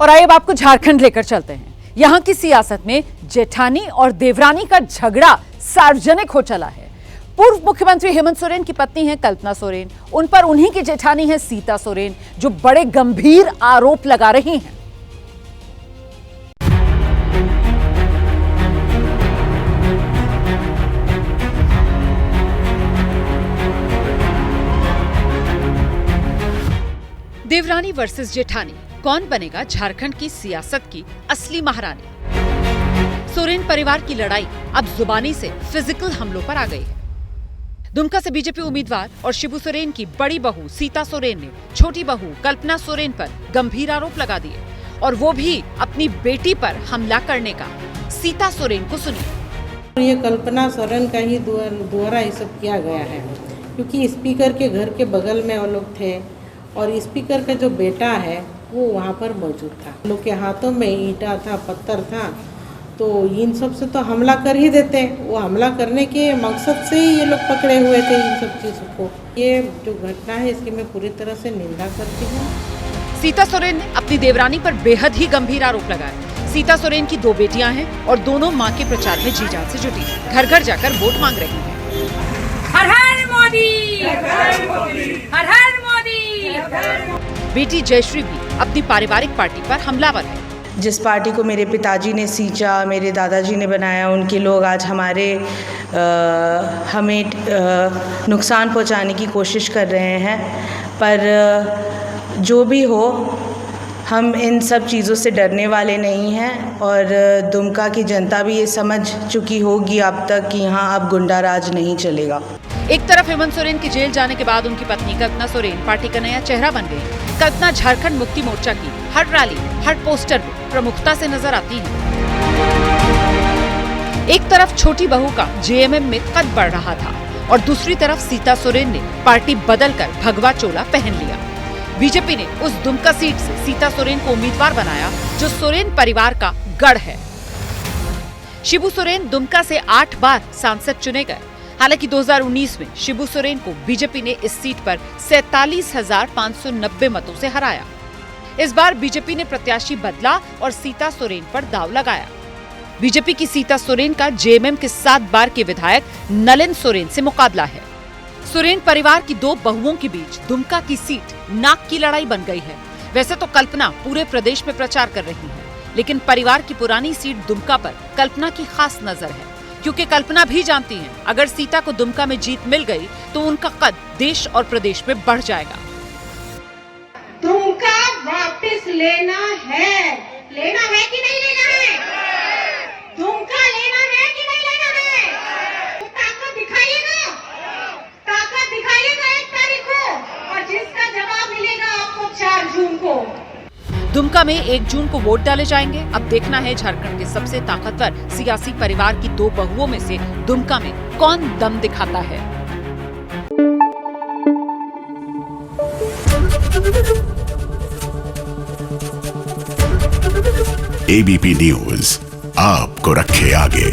और आइए अब आपको झारखंड लेकर चलते हैं। यहां की सियासत में जेठानी और देवरानी का झगड़ा सार्वजनिक हो चला है। पूर्व मुख्यमंत्री हेमंत सोरेन की पत्नी है कल्पना सोरेन, उन पर उन्हीं की जेठानी है सीता सोरेन, जो बड़े गंभीर आरोप लगा रही हैं। देवरानी वर्सेस जेठानी, कौन बनेगा झारखंड की सियासत की असली महारानी? सोरेन परिवार की लड़ाई अब जुबानी से फिजिकल हमलों पर आ गई है। दुमका से बीजेपी उम्मीदवार और शिबू सोरेन की बड़ी बहू सीता सोरेन ने छोटी बहू कल्पना सोरेन पर गंभीर आरोप लगा दिए, और वो भी अपनी बेटी पर हमला करने का। सीता सोरेन को सुनिए। ये कल्पना सोरेन का ही द्वारा ये सब किया गया है, क्योंकि स्पीकर के घर के बगल में वो लोग थे और स्पीकर का जो बेटा है वो वहाँ पर मौजूद था। लोग के हाथों में ईंटा था, पत्थर था, तो इन सब से तो हमला कर ही देते। वो हमला करने के मकसद से ही ये लोग पकड़े हुए थे इन सब चीज़ों को। ये जो घटना है इसकी मैं पूरी तरह से निंदा करती हूँ। सीता सोरेन ने अपनी देवरानी पर बेहद ही गंभीर आरोप लगाया। सीता सोरेन की 2 बेटियां हैं और दोनों मां के प्रचार में जी जान से जुटी, घर घर जाकर वोट मांग रही हैं। हर हर मोदी, हर हर मोदी। बेटी जयश्री भी अपनी पारिवारिक पार्टी पर हमलावर है। जिस पार्टी को मेरे पिताजी ने सींचा, मेरे दादाजी ने बनाया, उनके लोग आज हमें नुकसान पहुंचाने की कोशिश कर रहे हैं। पर जो भी हो, हम इन सब चीज़ों से डरने वाले नहीं हैं और दुमका की जनता भी ये समझ चुकी होगी अब तक कि यहाँ अब गुंडा राज नहीं चलेगा। एक तरफ हेमंत सोरेन के जेल जाने के बाद उनकी पत्नी कल्पना सोरेन पार्टी का नया चेहरा बन गई। कल्पना झारखंड मुक्ति मोर्चा की हर रैली, हर पोस्टर में प्रमुखता से नजर आती है। एक तरफ छोटी बहू का जेएमएम में कद बढ़ रहा था और दूसरी तरफ सीता सोरेन ने पार्टी बदलकर भगवा चोला पहन लिया। बीजेपी ने उस दुमका सीट से सीता सोरेन को उम्मीदवार बनाया, जो सोरेन परिवार का गढ़ है। शिबू सोरेन दुमका से 8 बार सांसद चुने गए। हालांकि 2019 में शिबू सोरेन को बीजेपी ने इस सीट पर 47,590 मतों से हराया। इस बार बीजेपी ने प्रत्याशी बदला और सीता सोरेन पर दांव लगाया। बीजेपी की सीता सोरेन का जेएमएम के 7 बार के विधायक नलिन सोरेन से मुकाबला है। सोरेन परिवार की 2 बहुओं के बीच दुमका की सीट नाक की लड़ाई बन गई है। वैसे तो कल्पना पूरे प्रदेश में प्रचार कर रही है, लेकिन परिवार की पुरानी सीट दुमका पर कल्पना की खास नजर है, क्योंकि कल्पना भी जानती हैं, अगर सीता को दुमका में जीत मिल गई तो उनका कद देश और प्रदेश में बढ़ जाएगा। दुमका वापस लेना है कि नहीं लेना है? दुमका लेना है कि नहीं लेना है? तो ताकत दिखाइएगा 1 तारीख को, और जिसका जवाब मिलेगा आपको 4 जून को। दुमका में 1 जून को वोट डाले जाएंगे। अब देखना है झारखंड के सबसे ताकतवर सियासी परिवार की 2 बहुओं में से दुमका में कौन दम दिखाता है। एबीपी न्यूज आपको रखे आगे।